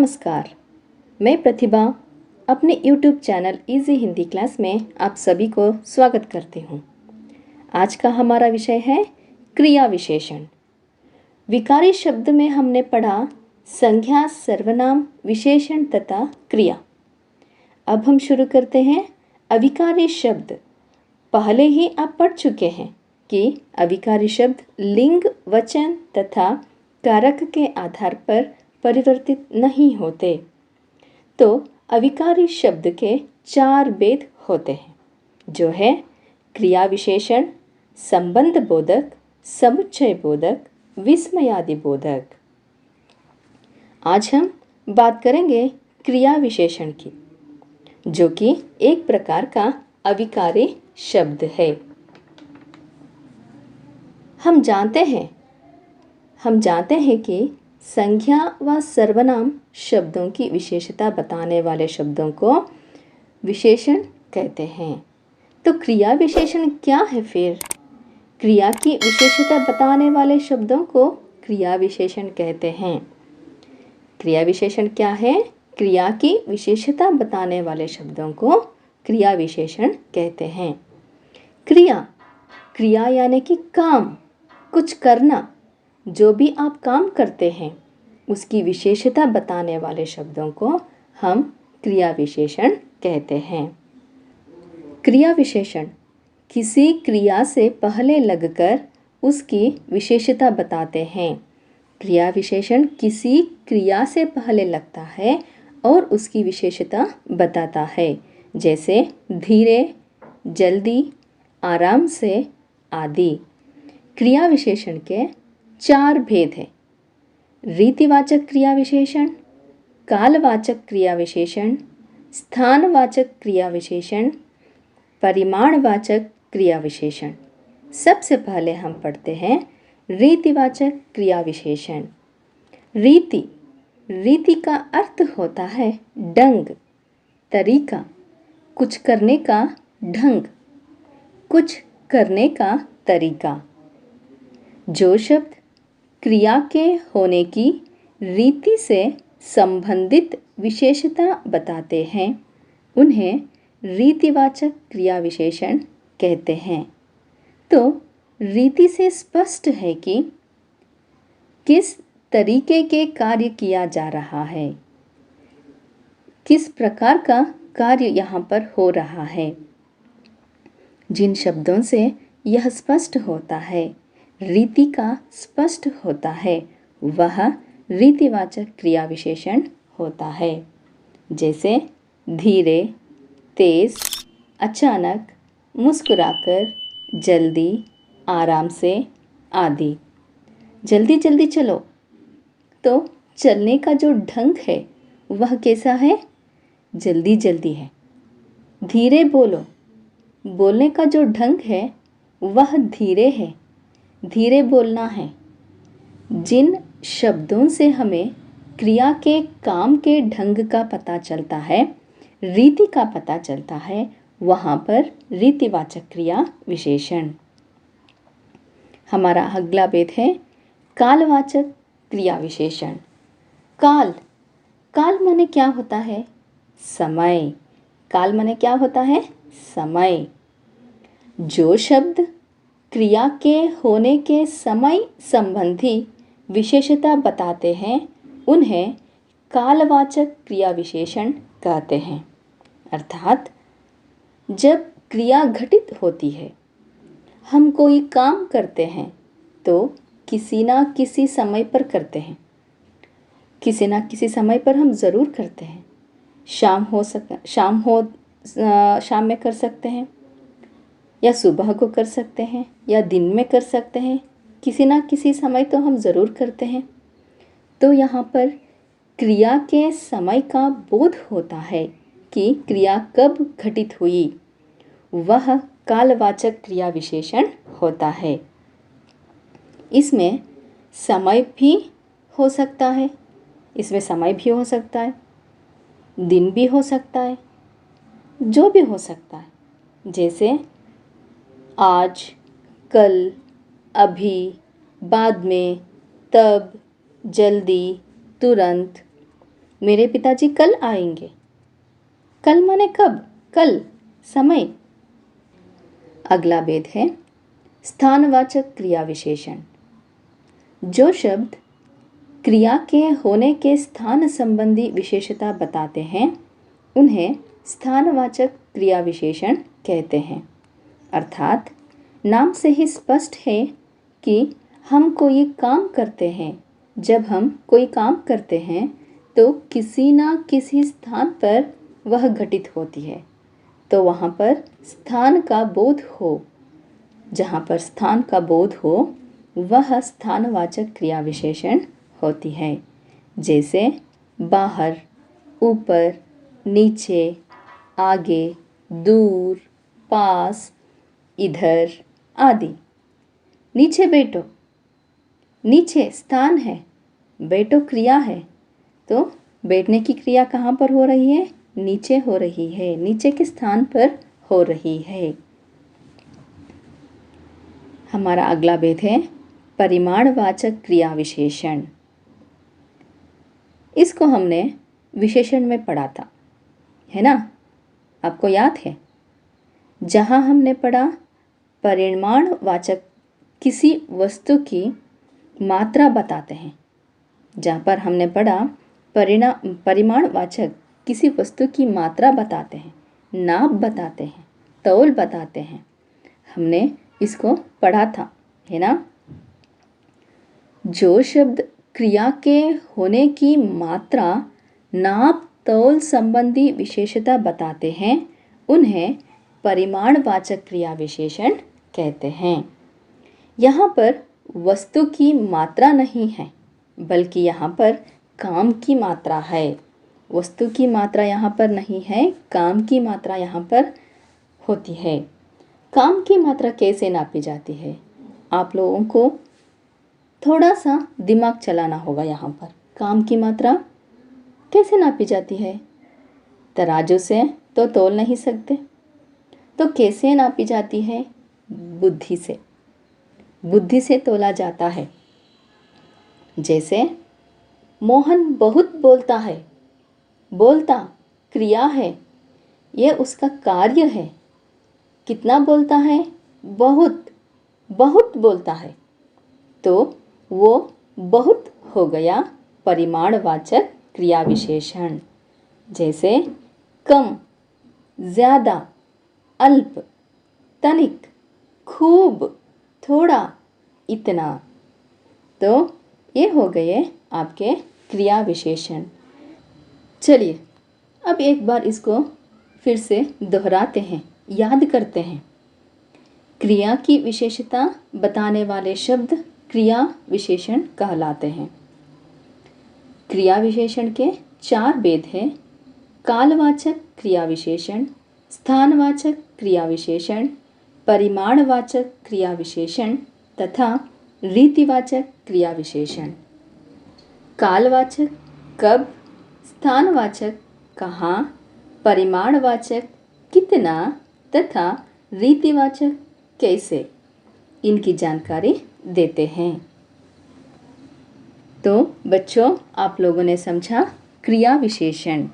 नमस्कार, मैं प्रतिभा अपने YouTube channel easy Hindi class में आप सभी को स्वागत करती हूँ। आज का हमारा विषय है क्रिया विशेषण। विकारी शब्द में हमने पढ़ा संज्ञा, सर्वनाम, विशेषण तथा क्रिया। अब हम शुरू करते हैं अविकारी शब्द। पहले ही आप पढ़ चुके हैं कि अविकारी शब्द लिंग, वचन तथा कारक के आधार पर परिवर्तित नहीं होते। तो अविकारी शब्द के 4 भेद होते हैं, जो है क्रिया विशेषण, संबंध बोधक, समुच्चय बोधक, विस्मयादि बोधक। आज हम बात करेंगे क्रिया विशेषण की, जो कि एक प्रकार का अविकारी शब्द है। हम जानते हैं कि संज्ञा व सर्वनाम शब्दों की विशेषता बताने वाले शब्दों को विशेषण कहते हैं। तो क्रिया विशेषण क्या है फिर? क्रिया की विशेषता बताने वाले शब्दों को क्रिया विशेषण कहते हैं। क्रिया विशेषण क्या है? क्रिया की विशेषता बताने वाले शब्दों को क्रिया विशेषण कहते हैं। क्रिया यानी कि काम, कुछ करना। जो भी आप काम करते हैं उसकी विशेषता बताने वाले शब्दों को हम क्रिया विशेषण कहते हैं। क्रिया विशेषण किसी क्रिया से पहले लगकर उसकी विशेषता बताते हैं। क्रिया विशेषण किसी क्रिया से पहले लगता है और उसकी विशेषता बताता है, जैसे धीरे, जल्दी, आराम से आदि। क्रिया विशेषण के 4 भेद हैं। रीतिवाचक क्रिया विशेषण, कालवाचक क्रिया विशेषण, स्थानवाचक क्रिया विशेषण, परिमाणवाचक क्रिया विशेषण। सबसे पहले हम पढ़ते हैं रीतिवाचक क्रिया विशेषण। रीति का अर्थ होता है ढंग, तरीका, कुछ करने का ढंग, कुछ करने का तरीका। जो शब्द क्रिया के होने की रीति से संबंधित विशेषता बताते हैं उन्हें रीतिवाचक क्रिया विशेषण कहते हैं। तो रीति से स्पष्ट है कि किस तरीके के कार्य किया जा रहा है, किस प्रकार का कार्य यहाँ पर हो रहा है। जिन शब्दों से यह स्पष्ट होता है, रीति का स्पष्ट होता है, वह रीतिवाचक क्रिया विशेषण होता है। जैसे धीरे, तेज, अचानक, मुस्कुराकर, जल्दी, आराम से आदि। जल्दी जल्दी चलो, तो चलने का जो ढंग है वह कैसा है? जल्दी जल्दी है। धीरे बोलो, बोलने का जो ढंग है वह धीरे है, धीरे बोलना है। जिन शब्दों से हमें क्रिया के काम के ढंग का पता चलता है, रीति का पता चलता है, वहाँ पर रीतिवाचक क्रिया विशेषण। हमारा अगला भेद है कालवाचक क्रिया विशेषण। काल माने क्या होता है? समय। काल माने क्या होता है? समय। जो शब्द क्रिया के होने के समय संबंधी विशेषता बताते हैं उन्हें कालवाचक क्रिया विशेषण कहते हैं। अर्थात जब क्रिया घटित होती है, हम कोई काम करते हैं तो किसी ना किसी समय पर करते हैं, किसी ना किसी समय पर हम ज़रूर करते हैं। शाम में कर सकते हैं, या सुबह को कर सकते हैं, या दिन में कर सकते हैं। किसी ना किसी समय तो हम ज़रूर करते हैं। तो यहाँ पर क्रिया के समय का बोध होता है कि क्रिया कब घटित हुई, वह कालवाचक क्रिया विशेषण होता है। इसमें समय भी हो सकता है, दिन भी हो सकता है, जो भी हो सकता है, जैसे आज, कल, अभी, बाद में, तब, जल्दी, तुरंत। मेरे पिताजी कल आएंगे। कल माने कब? कल, समय। अगला भेद है स्थानवाचक क्रिया विशेषण। जो शब्द क्रिया के होने के स्थान संबंधी विशेषता बताते हैं उन्हें स्थानवाचक क्रिया विशेषण कहते हैं। अर्थात नाम से ही स्पष्ट है कि हम कोई काम करते हैं। जब हम कोई काम करते हैं तो किसी ना किसी स्थान पर वह घटित होती है, तो वहाँ पर स्थान का बोध हो। जहाँ पर स्थान का बोध हो वह स्थानवाचक क्रिया विशेषण होती है। जैसे बाहर, ऊपर, नीचे, आगे, दूर, पास, इधर आदि। नीचे बैठो, नीचे स्थान है, बैठो क्रिया है, तो बैठने की क्रिया कहाँ पर हो रही है? नीचे हो रही है, नीचे के स्थान पर हो रही है। हमारा अगला भेद है परिमाणवाचक क्रिया विशेषण। इसको हमने विशेषण में पढ़ा था, है ना? आपको याद है? जहाँ हमने पढ़ा परिमाणवाचक किसी वस्तु की मात्रा बताते हैं। जहाँ पर हमने पढ़ा परिमाणवाचक किसी वस्तु की मात्रा बताते हैं, नाप बताते हैं, तौल बताते हैं। हमने इसको पढ़ा था, है ना? जो शब्द क्रिया के होने की मात्रा, नाप, तौल संबंधी विशेषता बताते हैं उन्हें परिमाणवाचक क्रिया विशेषण कहते हैं। यहाँ पर वस्तु की मात्रा नहीं है, बल्कि यहाँ पर काम की मात्रा है। वस्तु की मात्रा यहाँ पर नहीं है, काम की मात्रा यहाँ पर होती है। काम की मात्रा कैसे नापी जाती है? आप लोगों को थोड़ा सा दिमाग चलाना होगा। यहाँ पर काम की मात्रा कैसे नापी जाती है? तराजू से तो तोल नहीं सकते, तो कैसे नापी जाती है? बुद्धि से। बुद्धि से तोला जाता है। जैसे मोहन बहुत बोलता है। बोलता क्रिया है, यह उसका कार्य है। कितना बोलता है? बहुत, बहुत बोलता है, तो वो बहुत हो गया परिमाणवाचक क्रिया विशेषण। जैसे कम, ज़्यादा, अल्प, तनिक, खूब, थोड़ा, इतना, तो ये हो गए आपके क्रिया विशेषण। चलिए अब एक बार इसको फिर से दोहराते हैं, याद करते हैं। क्रिया की विशेषता बताने वाले शब्द क्रिया विशेषण कहलाते हैं। क्रिया विशेषण के 4 भेद हैं। कालवाचक क्रिया विशेषण, स्थानवाचक क्रिया विशेषण, परिमाणवाचक क्रिया विशेषण तथा रीतिवाचक क्रिया विशेषण। कालवाचक कब, स्थानवाचक कहाँ, परिमाणवाचक कितना तथा रीतिवाचक कैसे, इनकी जानकारी देते हैं। तो बच्चों, आप लोगों ने समझा क्रिया विशेषण।